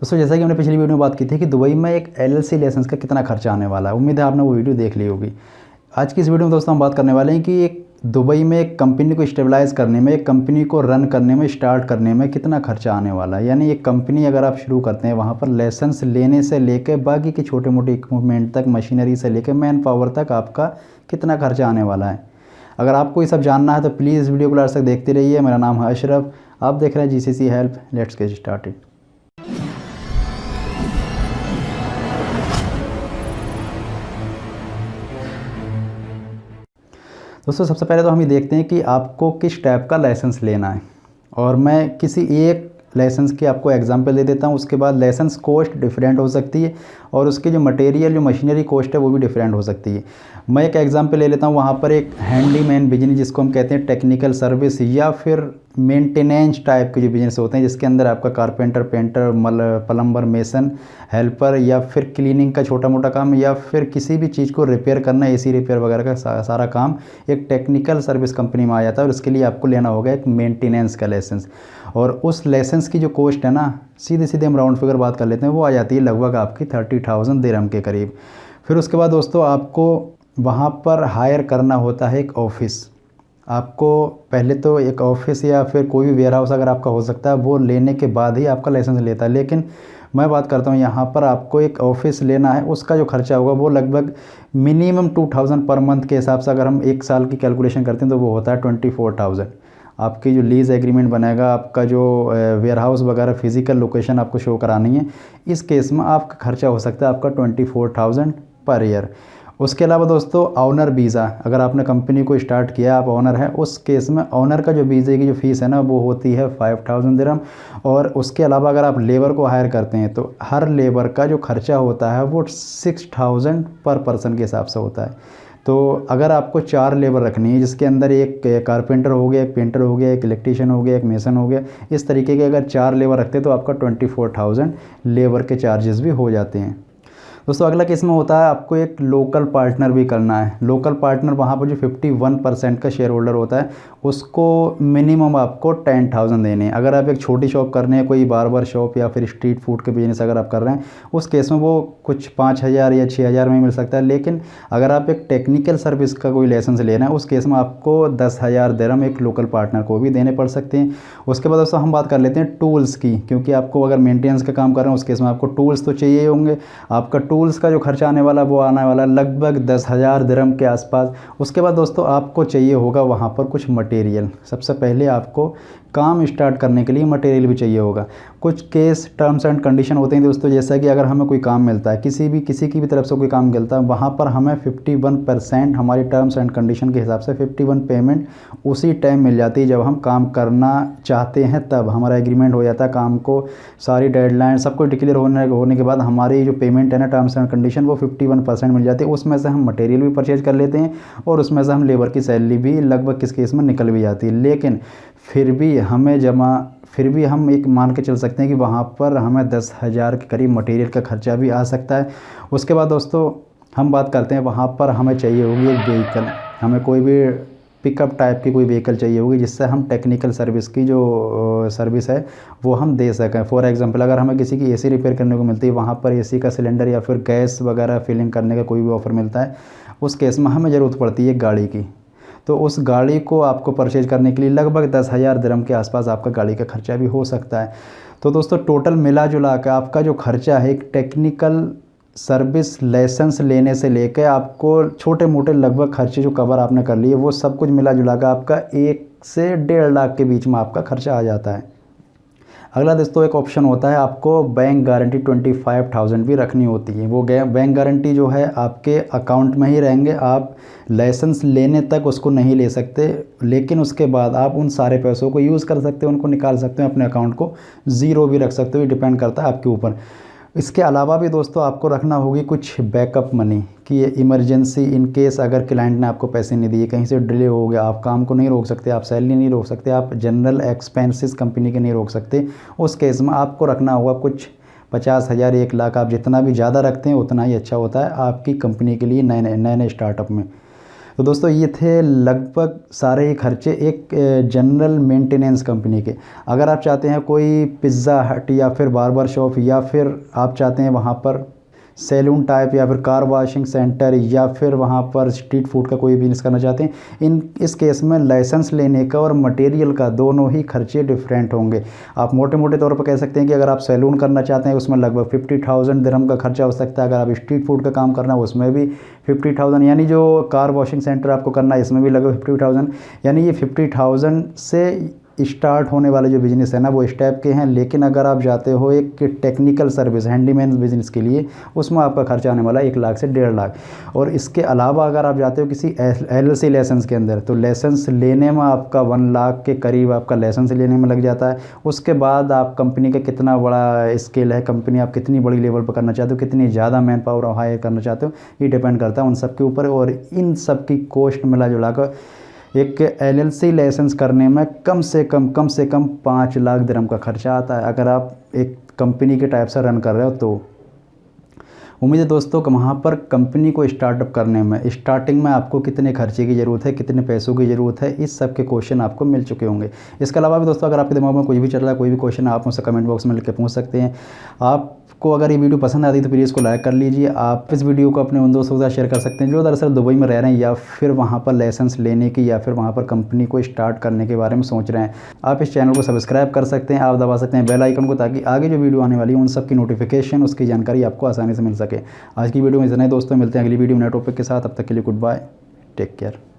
दोस्तों जैसा कि हमने पिछली वीडियो में बात की थी कि दुबई में एक एलएलसी लाइसेंस का कितना खर्चा आने वाला है, उम्मीद है आपने वो वीडियो देख ली होगी। आज की इस वीडियो में दोस्तों हम बात करने वाले हैं कि एक दुबई में एक कंपनी को स्टेबलाइज़ करने में, एक कंपनी को रन करने में, स्टार्ट करने में कितना खर्चा आने वाला है। यानी एक कंपनी अगर आप शुरू करते हैं वहाँ पर लाइसेंस लेने से लेकर बाकी के छोटे मोटे इक्विपमेंट तक, मशीनरी से लेकर मैन पावर तक आपका कितना खर्चा आने वाला है। अगर आपको ये सब जानना है तो प्लीज़ इस वीडियो को लास्ट तक देखते रहिए। मेरा नाम है अशरफ, आप देख रहे हैं GCC help. Let's get started. दोस्तों सबसे पहले तो हम ये देखते हैं कि आपको किस टाइप का लाइसेंस लेना है, और मैं किसी एक लाइसेंस की आपको एग्जांपल दे देता हूँ। उसके बाद लाइसेंस कॉस्ट डिफरेंट हो सकती है और उसके जो मटेरियल, जो मशीनरी कॉस्ट है वो भी डिफरेंट हो सकती है। मैं एक एग्जांपल ले लेता हूँ। वहाँ पर एक हैंडीमैन बिजनेस, जिसको हम कहते हैं टेक्निकल सर्विस या फिर मेंटेनेंस टाइप के जो बिजनेस होते हैं, जिसके अंदर आपका carpenter, painter, plumber, mason, helper या फिर क्लीनिंग का छोटा मोटा काम या फिर किसी भी चीज़ को रिपेयर करना, एसी रिपेयर वगैरह का सारा काम एक टेक्निकल सर्विस कंपनी में आ जाता है। और उसके लिए आपको लेना होगा एक मेंटेनेंस का लाइसेंस, और उस लाइसेंस की जो कॉस्ट है ना, सीधे सीधे हम राउंड फिगर बात कर लेते हैं, वो आ जाती है लगभग आपकी 30,000 दिरहम के करीब। फिर उसके बाद दोस्तों आपको वहाँ पर हायर करना होता है एक ऑफ़िस। आपको पहले तो एक ऑफ़िस या फिर कोई भी वेयर हाउस अगर आपका हो सकता है, वो लेने के बाद ही आपका लाइसेंस लेता है। लेकिन मैं बात करता हूँ यहाँ पर आपको एक ऑफ़िस लेना है, उसका जो खर्चा होगा वो लगभग मिनिमम 2,000 पर मंथ के हिसाब से, अगर हम एक साल की कैलकुलेशन करते हैं तो वो होता है 24,000। आपकी जो लीज़ एग्रीमेंट बनेगा, आपका जो वेयर हाउस वगैरह फिज़िकल लोकेशन आपको शो करानी है, इस केस में आपका खर्चा हो सकता है आपका 24,000 पर ईयर। उसके अलावा दोस्तों ऑनर वीज़ा, अगर आपने कंपनी को स्टार्ट किया, आप ऑनर हैं, उस केस में ऑनर का जो वीज़े की जो फ़ीस है ना, वो होती है 5,000 दिरहम। और उसके अलावा अगर आप लेबर को हायर करते हैं तो हर लेबर का जो खर्चा होता है वो 6,000 पर पर्सन के हिसाब से होता है। तो अगर आपको 4 लेबर रखनी है, जिसके अंदर एक कारपेंटर हो गया, एक पेंटर हो गया, एक इलेक्ट्रीशियन हो गया, एक मेसन हो गया, इस तरीके के अगर 4 लेबर रखते हैं तो आपका 24,000 लेबर के चार्जेस भी हो जाते हैं। दोस्तों अगला केस में होता है आपको एक लोकल पार्टनर भी करना है। लोकल पार्टनर वहाँ पर जो 51% का शेयर होल्डर होता है, उसको मिनिमम आपको 10,000 देने हैं। अगर आप एक छोटी शॉप कर रहे हैं, कोई बार्बर शॉप या फिर स्ट्रीट फूड के बिजनेस अगर आप कर रहे हैं, उस केस में वो कुछ 5,000 या 6,000 में मिल सकता है। लेकिन अगर आप एक टेक्निकल सर्विस का कोई लाइसेंस लेना है, उस केस में आपको 10,000 दिरहम एक लोकल पार्टनर को भी देने पड़ सकते हैं। उसके बाद दोस्तों हम बात कर लेते हैं टूल्स की, क्योंकि आपको अगर मेंटेनेंस का काम कर रहे हैं उस केस में आपको टूल्स तो चाहिए होंगे। आपका टूल्स का जो खर्चा आने वाला वो आने वाला लगभग 10,000 दिरहम के आसपास। उसके बाद दोस्तों आपको चाहिए होगा वहाँ पर कुछ मटेरियल। सबसे पहले आपको काम स्टार्ट करने के लिए मटेरियल भी चाहिए होगा। कुछ केस टर्म्स एंड कंडीशन होते हैं दोस्तों, जैसा कि अगर हमें कोई काम मिलता है, किसी की भी तरफ से कोई काम मिलता है, वहाँ पर हमें 51% हमारी टर्म्स एंड कंडीशन के हिसाब से 51 पेमेंट उसी टाइम मिल जाती है जब हम काम करना चाहते हैं। तब हमारा एग्रीमेंट हो जाता है, काम को सारी डेडलाइन सब कुछ डिक्लेयर होने के बाद हमारी जो पेमेंट है ना, टर्म्स एंड कंडीशन, वो 51% मिल जाती है। उसमें से हम मटेरियल भी परचेज कर लेते हैं और उसमें से हम लेबर की सैलरी भी लगभग किस केस में निकल भी जाती है। लेकिन फिर भी हम एक मान के चल सकते हैं कि वहाँ पर हमें 10,000 के करीब मटेरियल का खर्चा भी आ सकता है। उसके बाद दोस्तों हम बात करते हैं, वहाँ पर हमें चाहिए होगी एक व्हीकल। हमें कोई भी पिकअप टाइप की कोई व्हीकल चाहिए होगी, जिससे हम टेक्निकल सर्विस की जो सर्विस है वो हम दे सकें। फॉर एग्जांपल अगर हमें किसी की एसी रिपेयर करने को मिलती है, वहाँ पर एसी का सिलेंडर या फिर गैस वगैरह फिलिंग करने का कोई भी ऑफ़र मिलता है, उस केस में हमें ज़रूरत पड़ती है गाड़ी की। तो उस गाड़ी को आपको परचेज करने के लिए लगभग 10,000 दिरहम के आसपास आपका गाड़ी का खर्चा भी हो सकता है। तो दोस्तों टोटल मिला जुला कर आपका जो खर्चा है एक टेक्निकल सर्विस लाइसेंस लेने से लेकर आपको छोटे मोटे लगभग खर्चे जो कवर आपने कर लिए, वो सब कुछ मिला जुला कर आपका 1 से 1.5 लाख के बीच में आपका खर्चा आ जाता है। अगला दोस्तों एक ऑप्शन होता है, आपको बैंक गारंटी 25,000 भी रखनी होती है। वो बैंक गारंटी जो है आपके अकाउंट में ही रहेंगे, आप लाइसेंस लेने तक उसको नहीं ले सकते, लेकिन उसके बाद आप उन सारे पैसों को यूज़ कर सकते हैं, उनको निकाल सकते हैं, अपने अकाउंट को ज़ीरो भी रख सकते हो, डिपेंड करता है आपके ऊपर। इसके अलावा भी दोस्तों आपको रखना होगी कुछ बैकअप मनी, कि ये इमरजेंसी इन केस अगर क्लाइंट ने आपको पैसे नहीं दिए, कहीं से डिले हो गया, आप काम को नहीं रोक सकते, आप सैलरी नहीं रोक सकते, आप जनरल एक्सपेंसेस कंपनी के नहीं रोक सकते, उस केस में आपको रखना होगा कुछ 50,000 1 लाख। आप जितना भी ज़्यादा रखते हैं उतना ही अच्छा होता है आपकी कंपनी के लिए नए नए स्टार्टअप में। तो दोस्तों ये थे लगभग सारे ही खर्चे एक जनरल मेंटेनेंस कंपनी के। अगर आप चाहते हैं कोई पिज़्ज़ा हट या फिर बार्बर शॉप, या फिर आप चाहते हैं वहाँ पर सैलून टाइप, या फिर कार वॉशिंग सेंटर, या फिर वहाँ पर स्ट्रीट फूड का कोई बिजनेस करना चाहते हैं, इस केस में लाइसेंस लेने का और मटेरियल का दोनों ही खर्चे डिफरेंट होंगे। आप मोटे मोटे तौर पर कह सकते हैं कि अगर आप सैलून करना चाहते हैं उसमें लगभग 50,000 दिरहम का खर्चा हो सकता है। अगर आप स्ट्रीट फूड का काम करना है उसमें भी 50,000, यानी जो कार वॉशिंग सेंटर आपको करना है इसमें भी लगभग 50,000, यानी ये 50,000 से स्टार्ट होने वाले जो बिज़नेस है ना वो इस टाइप के हैं। लेकिन अगर आप जाते हो एक टेक्निकल सर्विस हैंडीमैन बिज़नेस के लिए, उसमें आपका खर्चा आने वाला है 1 लाख से 1.5 लाख। और इसके अलावा अगर आप जाते हो किसी LLC लाइसेंस के अंदर, तो लाइसेंस लेने में आपका 1 लाख के करीब आपका लाइसेंस लेने में लग जाता है। उसके बाद आप कंपनी का कितना बड़ा स्केल है, कंपनी आप कितनी बड़ी लेवल पर करना चाहते हो, कितनी ज़्यादा मैन पावर हायर करना चाहते हो, ये डिपेंड करता है उन सब के ऊपर। और इन सब की कॉस्ट मिला जुला कर एक LLC लाइसेंस करने में कम से कम 5 लाख दिरहम का खर्चा आता है, अगर आप एक कंपनी के टाइप से रन कर रहे हो तो। उम्मीद है दोस्तों कि वहाँ पर कंपनी को स्टार्टअप करने में स्टार्टिंग में आपको कितने खर्चे की ज़रूरत है, कितने पैसों की ज़रूरत है, इस सब के क्वेश्चन आपको मिल चुके होंगे। इसके अलावा भी दोस्तों अगर आपके दिमाग में कुछ भी चल रहा है, कोई भी क्वेश्चन है, आप मुझसे कमेंट बॉक्स में लिख के पूछ सकते हैं। आपको अगर ये वीडियो पसंद आती है तो प्लीज़ इसको लाइक कर लीजिए। आप इस वीडियो को अपने उन दोस्तों के साथ शेयर कर सकते हैं जो दरअसल दुबई में रह रहे हैं, या फिर वहाँ पर लाइसेंस लेने की, या फिर वहाँ पर कंपनी को स्टार्ट करने के बारे में सोच रहे हैं। आप इस चैनल को सब्सक्राइब कर सकते हैं, आप दबा सकते हैं बेल आइकन को, ताकि आगे जो वीडियो आने वाली है उन सब की नोटिफिकेशन, उसकी जानकारी आपको आसानी से मिल सके। आज की वीडियो में इतना ही दोस्तों, मिलते हैं अगली वीडियो में नए टॉपिक के साथ। अब तक के लिए गुड बाय, टेक केयर।